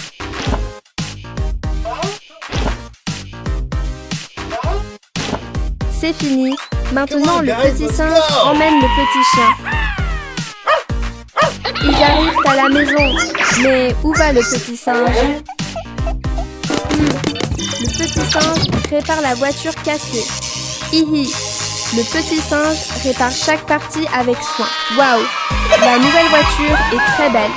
C'est fini. Maintenant, le petit singe emmène le petit chien. Ils arrivent à la maison. Mais où va le petit singe? Le petit singe répare la voiture cassée. Hihi. Le petit singe répare chaque partie avec soin. Waouh! La nouvelle voiture est très belle.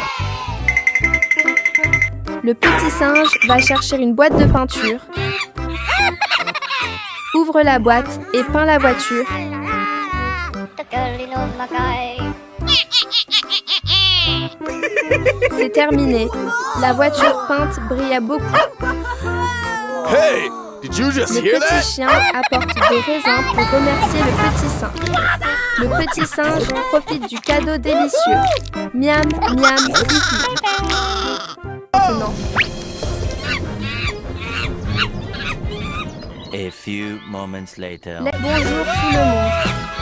Le petit singe va chercher une boîte de peinture. Ouvre la boîte et peint la voiture. C'est terminé. La voiture peinte brille beaucoup. Hey, did you just Le hear that? petit chien apporte des raisins pour remercier le petit singe. Le petit singe profite du cadeau délicieux. Miam, miam, hihi. Maintenant. A few moments later. Bonjour tout le monde.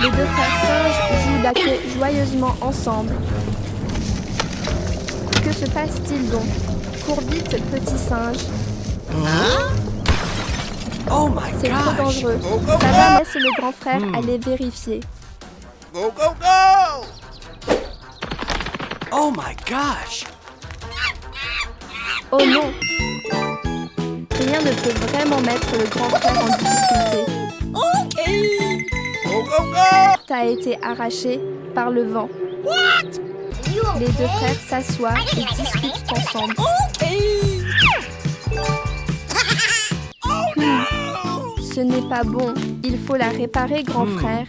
Les deux frères singes jouent la queue joyeusement ensemble. Que se passe-t-il donc? Cours vite, petit singe. Oh my C'est trop gosh. dangereux. Ça va, laisse le grand frère aller vérifier. Go, go, go! Oh my gosh. Oh non! Rien ne peut vraiment mettre le grand frère en difficulté. Go, go, go! T'as été arraché par le vent. Les deux frères s'assoient et discutent ensemble. Ce n'est pas bon. Il faut la réparer, grand frère.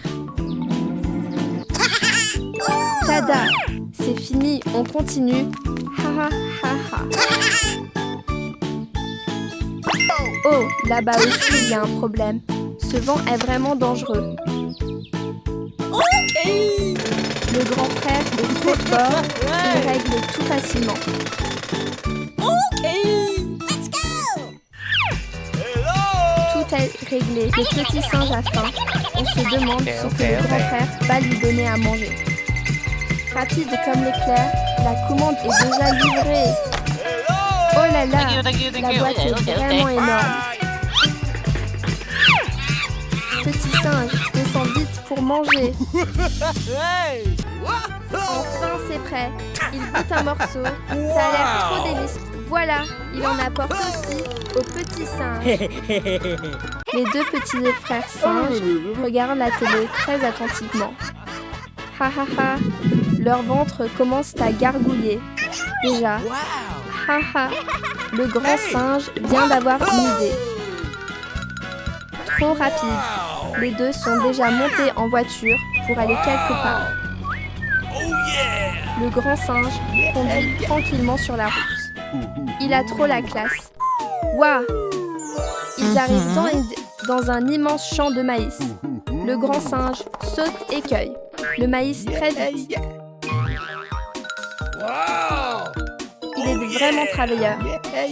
Tada! C'est fini, on continue. Ha ha ha ha. Oh, là-bas aussi il y a un problème. Ce vent est vraiment dangereux. Le grand frère est trop fort, il règle tout facilement. Tout est réglé, le petit singe a faim. On se demande ce que le grand frère va lui donner à manger. Rapide comme l'éclair, la commande est déjà livrée. Oh là là, la boîte est vraiment énorme. Petit singe, descend vite pour manger. Enfin, c'est prêt. Il goûte un morceau. Ça a l'air trop délicieux. Voilà, il en apporte aussi au petit singe. Les deux petits frères singes regardent la télé très attentivement. Ha ha ha, leur ventre commence à gargouiller. Déjà. Ha ha, le grand singe vient d'avoir une idée. Trop rapide. Les deux sont déjà montés en voiture pour aller quelque part. Le grand singe conduit tranquillement sur la route. Il a trop la classe. Waouh! Ils arrivent dans un immense champ de maïs. Le grand singe saute et cueille le maïs très vite. Il est vraiment travailleur.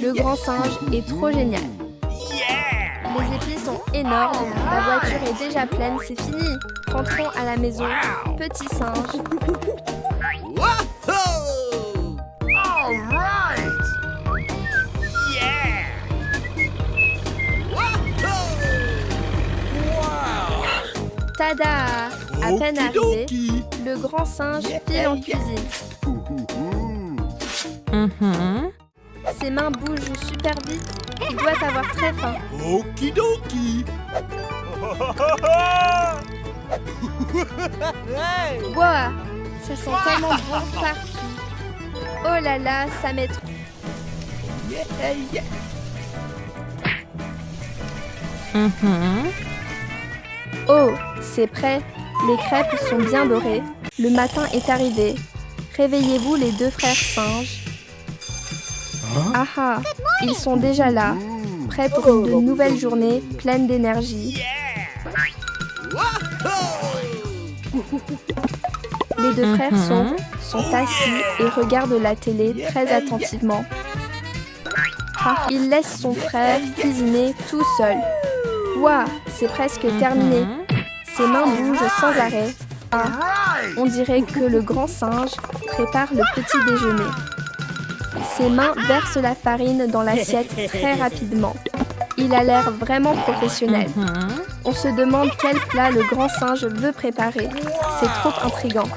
Le grand singe est trop génial. Les épis sont énormes. La voiture est déjà pleine, c'est fini. Rentrons à la maison. Petit singe. Tada! À peine arrivé, le grand singe file en cuisine. Ses mains bougent super vite. Il doit avoir très faim. Okidoki. Wow! Ça sent tellement bon partout. Oh là là, ça met trop. Oh, c'est prêt. Les crêpes sont bien dorées. Le matin est arrivé. Réveillez-vous les deux frères singes. Ah ah, ils sont déjà là, prêts pour une nouvelle journée pleine d'énergie. Les deux frères sont assis et regardent la télé très attentivement. Il laisse son frère cuisiner tout seul. Waouh, c'est presque terminé. Ses mains bougent sans arrêt. Ah, on dirait que le grand singe prépare le petit déjeuner. Ses mains versent la farine dans l'assiette très rapidement. Il a l'air vraiment professionnel. On se demande quel plat le grand singe veut préparer. C'est trop intriguant.